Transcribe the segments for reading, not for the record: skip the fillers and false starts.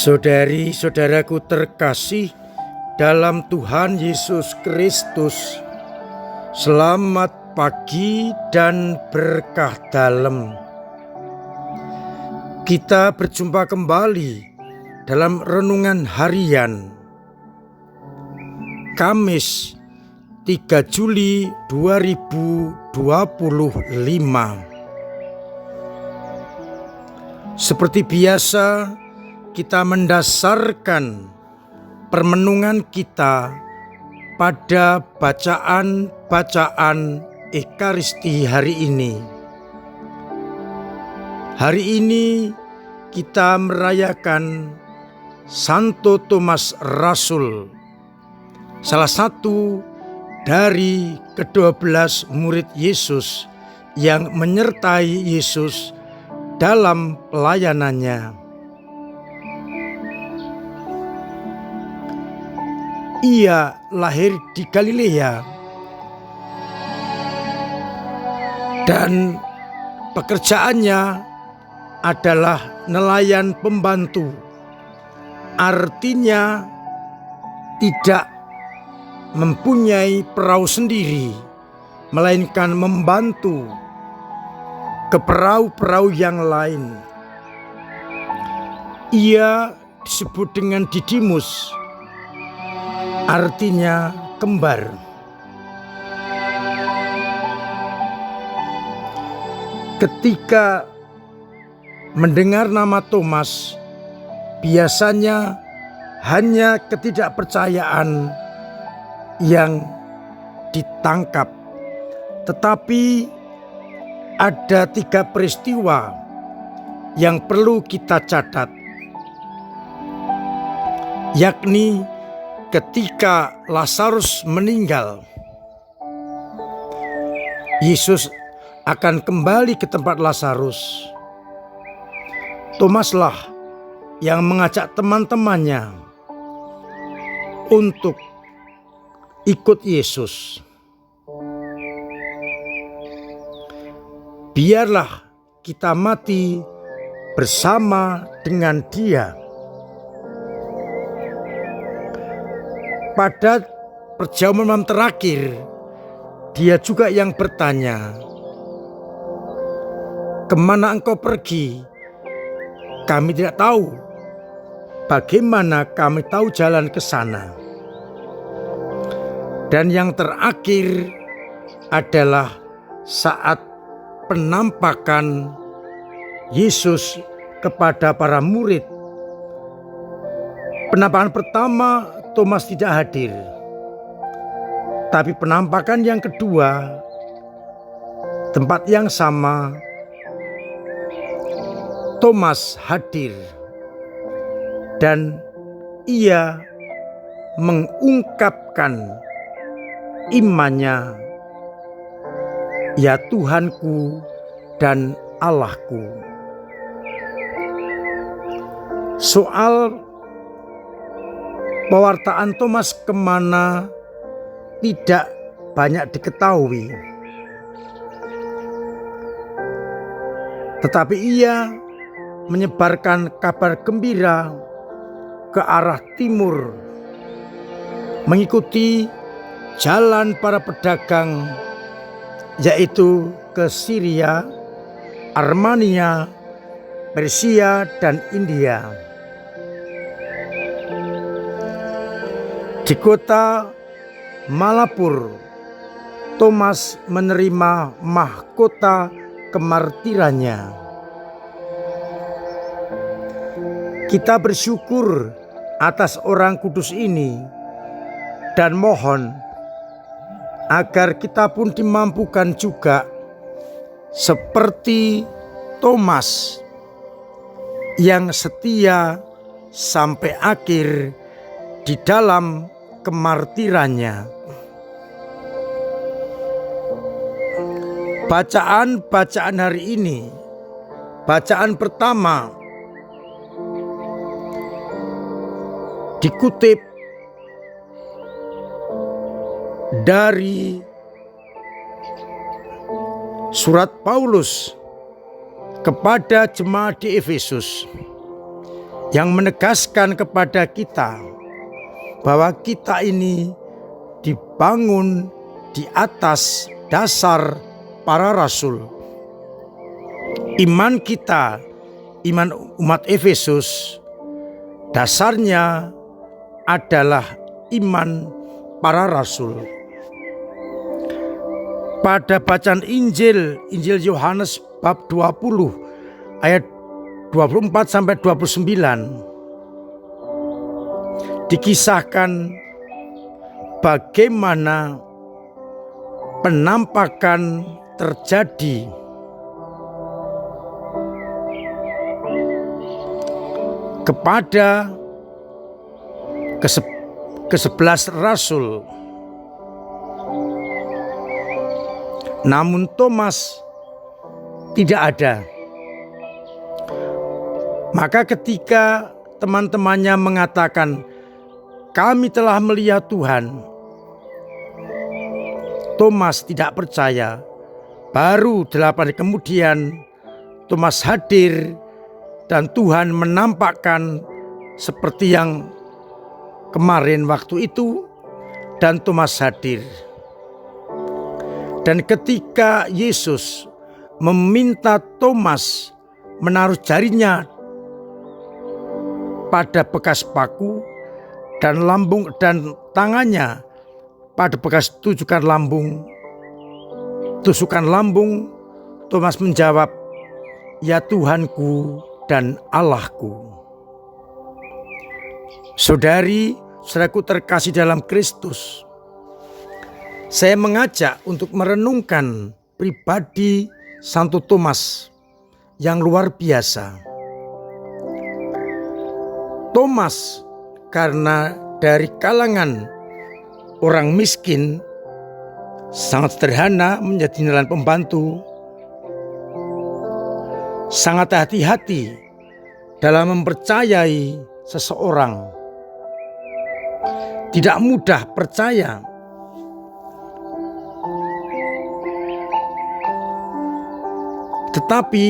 Saudari-saudaraku terkasih dalam Tuhan Yesus Kristus, selamat pagi dan berkah dalam. Kita berjumpa kembali dalam renungan harian Kamis 3 Juli 2025. Seperti biasa, kita mendasarkan permenungan kita pada bacaan-bacaan Ekaristi hari ini. Hari ini kita merayakan Santo Thomas Rasul, salah satu dari ke-12 murid Yesus yang menyertai Yesus dalam pelayanannya. Ia lahir di Galilea dan pekerjaannya adalah nelayan pembantu. Artinya tidak mempunyai perahu sendiri, melainkan membantu ke perahu-perahu yang lain. Ia disebut dengan Didimus, artinya kembar. Ketika mendengar nama Thomas, biasanya hanya ketidakpercayaan yang ditangkap. Tetapi ada 3 peristiwa yang perlu kita catat, yakni ketika Lazarus meninggal, Yesus akan kembali ke tempat Lazarus. Thomaslah yang mengajak teman-temannya untuk ikut Yesus. Biarlah kita mati bersama dengan Dia. Pada perjamuan malam terakhir, Dia juga yang bertanya, "Kemana engkau pergi? Kami tidak tahu. Bagaimana kami tahu jalan ke sana?" Dan yang terakhir adalah saat penampakan Yesus kepada para murid. Penampakan pertama Thomas tidak hadir, tapi penampakan yang kedua, tempat yang sama, Thomas hadir dan ia mengungkapkan imannya, "Ya Tuhanku dan Allahku." Soal pewartaan Thomas kemana tidak banyak diketahui, tetapi ia menyebarkan kabar gembira ke arah timur, mengikuti jalan para pedagang, yaitu ke Syria, Armenia, Persia, dan India. Di kota Malapur, Thomas menerima mahkota kemartirannya. Kita bersyukur atas orang kudus ini dan mohon agar kita pun dimampukan juga seperti Thomas yang setia sampai akhir di dalam kemartirannya. Bacaan hari ini, bacaan pertama dikutip dari surat Paulus kepada jemaat di Efesus. yang menegaskan kepada kita bahwa kita ini dibangun di atas dasar para rasul. Iman kita, iman umat Efesus, dasarnya adalah iman para rasul. Pada bacaan Injil Yohanes bab 20 ayat 24 sampai 29 dikisahkan bagaimana penampakan terjadi kepada ke-11 rasul. Namun Thomas tidak ada. Maka ketika teman-temannya mengatakan, "Kami telah melihat Tuhan," Thomas tidak percaya. Baru 8 hari kemudian Thomas hadir dan Tuhan menampakkan seperti yang kemarin waktu itu, dan Thomas hadir. Dan ketika Yesus meminta Thomas menaruh jarinya pada bekas paku dan tangannya pada bekas tusukan lambung, Thomas menjawab, "Ya Tuhanku dan Allahku." Saudaraku terkasih dalam Kristus, saya mengajak untuk merenungkan pribadi Santo Thomas yang luar biasa. Thomas karena dari kalangan orang miskin, sangat sederhana, menjadi nelayan pembantu, sangat hati-hati dalam mempercayai seseorang, tidak mudah percaya. Tetapi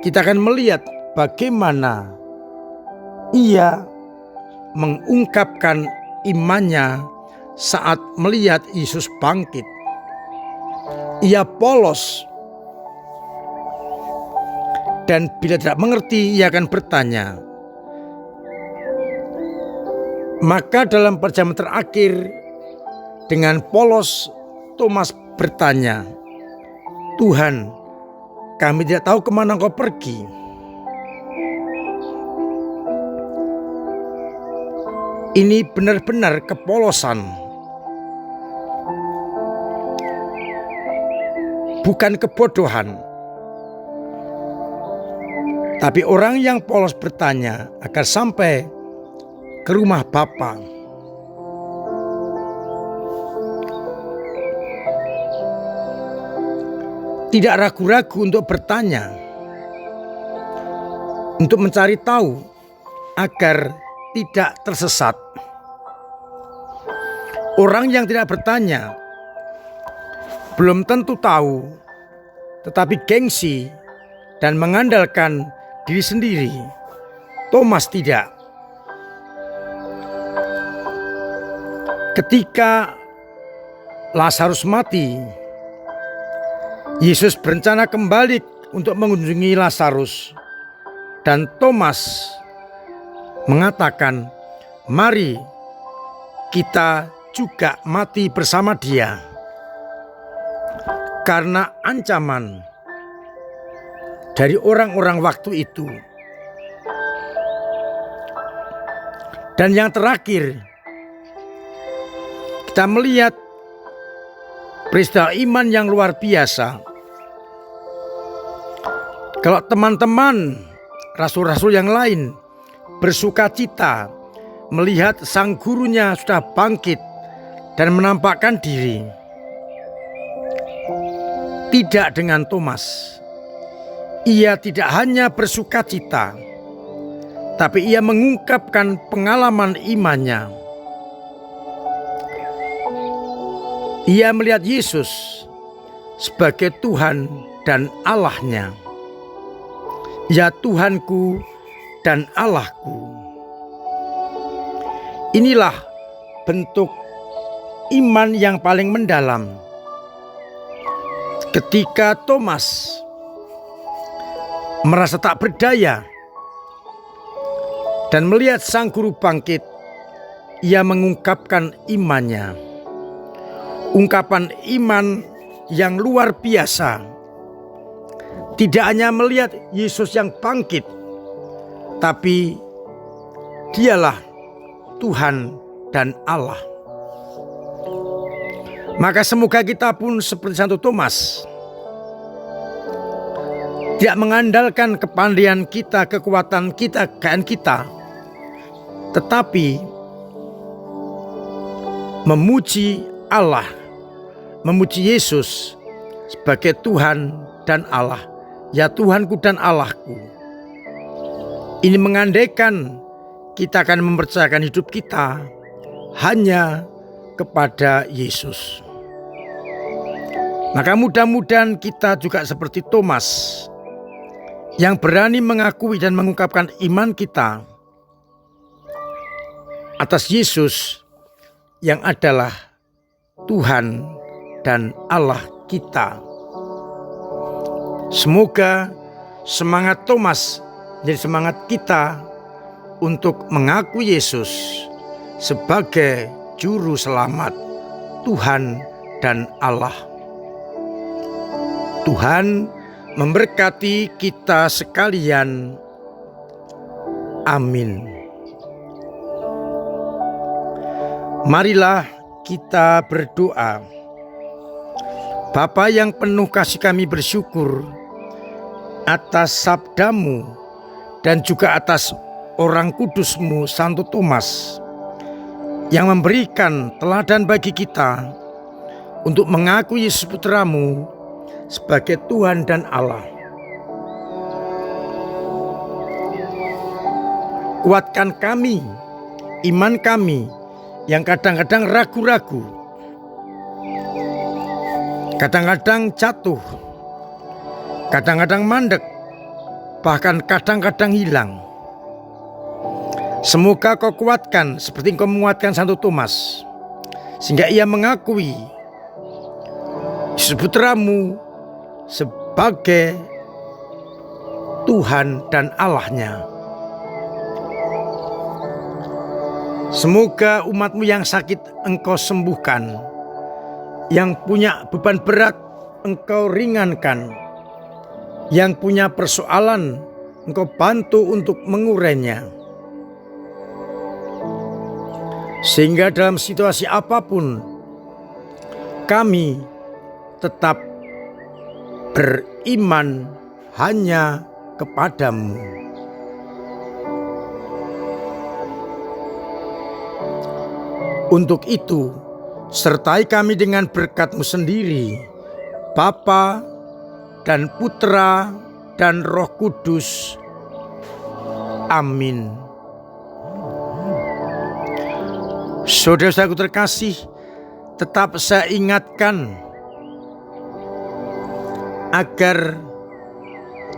kita akan melihat bagaimana ia mengungkapkan imannya saat melihat Yesus bangkit. Ia polos, dan bila tidak mengerti ia akan bertanya. Maka dalam perjamuan terakhir dengan polos Thomas bertanya, "Tuhan, kami tidak tahu kemana Engkau pergi." Ini benar-benar kepolosan, bukan kebodohan. Tapi orang yang polos bertanya agar sampai ke rumah Bapa. Tidak ragu-ragu untuk bertanya, untuk mencari tahu agar tidak tersesat. Orang yang tidak bertanya belum tentu tahu, tetapi gengsi dan mengandalkan diri sendiri. Thomas tidak. Ketika Lazarus mati, Yesus berencana kembali untuk mengunjungi Lazarus, dan Thomas mengatakan, "Mari kita juga mati bersama dia." Karena ancaman dari orang-orang waktu itu. Dan yang terakhir, kita melihat peristiwa iman yang luar biasa. Kalau teman-teman rasul-rasul yang lain bersuka cita melihat sang gurunya sudah bangkit dan menampakkan diri, tidak dengan Thomas. Ia tidak hanya bersuka cita, tapi ia mengungkapkan pengalaman imannya. Ia melihat Yesus sebagai Tuhan dan Allahnya. "Ya Tuhanku dan Allahku. Inilah bentuk iman yang paling mendalam. Ketika Thomas merasa tak berdaya dan melihat Sang Guru bangkit, ia mengungkapkan imannya. Ungkapan iman yang luar biasa. Tidak hanya melihat Yesus yang bangkit, tapi Dialah Tuhan dan Allah. Maka semoga kita pun seperti Santo Thomas, tidak mengandalkan kepandaian kita, kekuatan kita, kekayaan kita, tetapi memuji Allah, memuji Yesus sebagai Tuhan dan Allah. Ya Tuhanku dan Allahku. Ini mengandaikan kita akan mempercayakan hidup kita hanya kepada Yesus. Maka mudah-mudahan kita juga seperti Thomas yang berani mengakui dan mengungkapkan iman kita atas Yesus yang adalah Tuhan dan Allah kita. Semoga semangat Thomas jadi semangat kita untuk mengakui Yesus sebagai Juru Selamat, Tuhan dan Allah. Tuhan memberkati kita sekalian. Amin. Marilah kita berdoa. Bapa yang penuh kasih, kami bersyukur atas sabdamu dan juga atas orang kudusmu Santo Thomas yang memberikan teladan bagi kita untuk mengakui Yesus Putramu sebagai Tuhan dan Allah. Kuatkan kami, iman kami yang kadang-kadang ragu-ragu, kadang-kadang jatuh, kadang-kadang mandek, bahkan kadang-kadang hilang. Semoga kau kuatkan seperti kau menguatkan Santo Thomas, sehingga ia mengakui Yesus Putramu sebagai Tuhan dan Allahnya. Semoga umatmu yang sakit engkau sembuhkan, yang punya beban berat engkau ringankan, yang punya persoalan engkau bantu untuk mengurainya. Sehingga dalam situasi apapun kami tetap beriman hanya kepadamu. Untuk itu, sertai kami dengan berkat-Mu sendiri, Bapa dan Putra dan Roh Kudus. Amin. Saudara-saudaraku terkasih, tetap saya ingatkan agar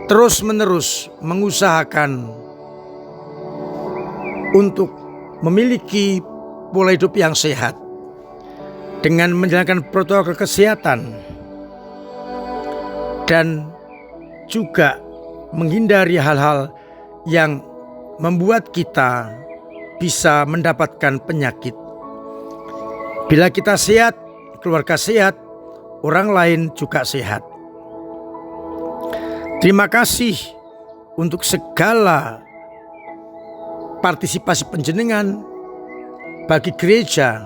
terus-menerus mengusahakan untuk memiliki pola hidup yang sehat dengan menjalankan protokol kesehatan dan juga menghindari hal-hal yang membuat kita bisa mendapatkan penyakit. Bila kita sehat, keluarga sehat, orang lain juga sehat. Terima kasih untuk segala partisipasi panjenengan bagi gereja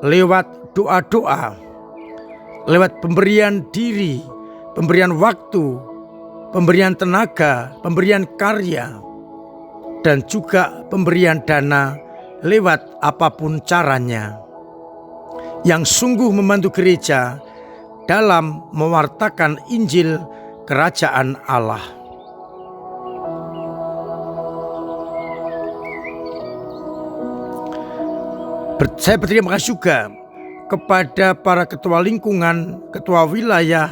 lewat doa-doa, lewat pemberian diri, pemberian waktu, pemberian tenaga, pemberian karya, dan juga pemberian dana lewat apapun caranya, yang sungguh membantu gereja dalam mewartakan Injil Kerajaan Allah. Saya berterima kasih juga kepada para ketua lingkungan, ketua wilayah,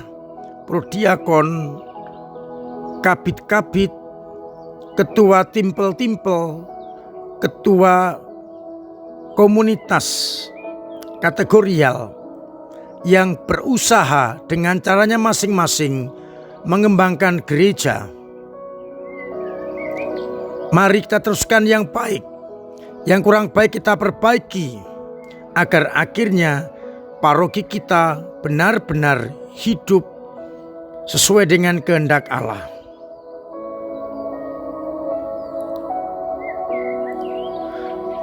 prodiakon, kabit-kabit, ketua timpel-timpel, ketua komunitas kategorial yang berusaha dengan caranya masing-masing mengembangkan gereja. Mari kita teruskan yang baik, yang kurang baik kita perbaiki, agar akhirnya paroki kita benar-benar hidup sesuai dengan kehendak Allah.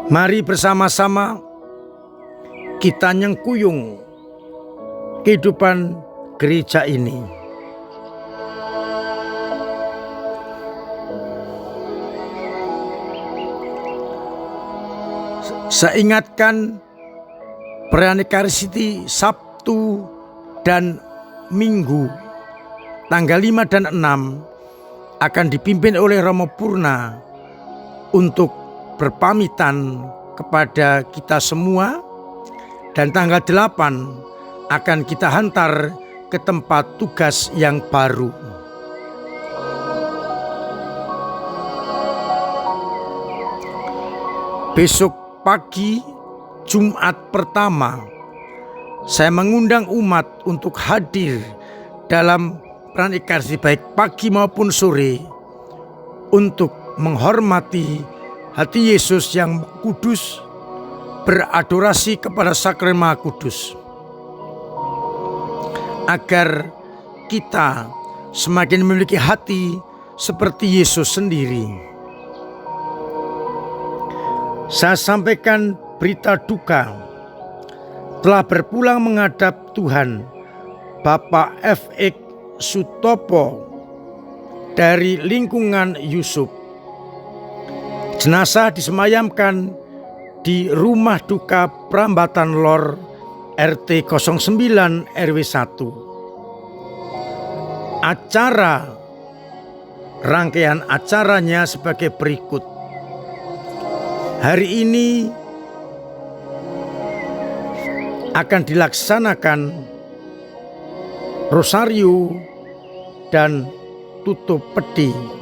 Mari bersama-sama kita nyengkuyung kehidupan gereja ini. Saya ingatkan perayaan Ekaristi Sabtu dan Minggu tanggal 5 dan 6 akan dipimpin oleh Romo Purna untuk berpamitan kepada kita semua, dan tanggal 8 akan kita hantar ke tempat tugas yang baru. Besok pagi Jumat pertama, saya mengundang umat untuk hadir dalam perayaan Ekaristi baik pagi maupun sore untuk menghormati hati Yesus yang kudus, beradorasi kepada Sakramen Maha Kudus, agar kita semakin memiliki hati seperti Yesus sendiri. Saya sampaikan berita duka, telah berpulang menghadap Tuhan Bapak F.X. Sutopo dari lingkungan Yusuf. Jenazah disemayamkan di rumah duka Prambatan Lor RT 09 RW 1. Rangkaian acaranya sebagai berikut. Hari ini akan dilaksanakan rosario dan tutup peti.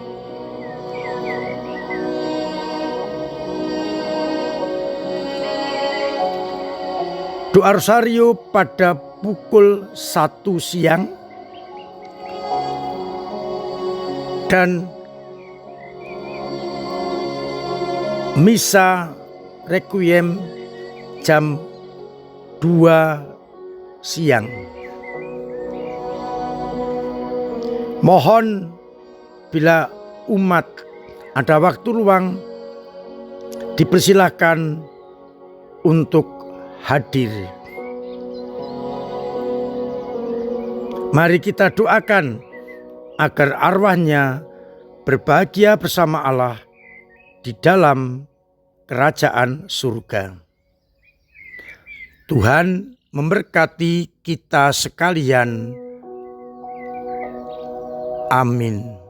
Doa rosario pada pukul 1 siang dan misa requiem jam 2 siang. Mohon bila umat ada waktu luang, dipersilakan untuk hadir. Mari kita doakan agar arwahnya berbahagia bersama Allah di dalam kerajaan surga. Tuhan memberkati kita sekalian. Amin.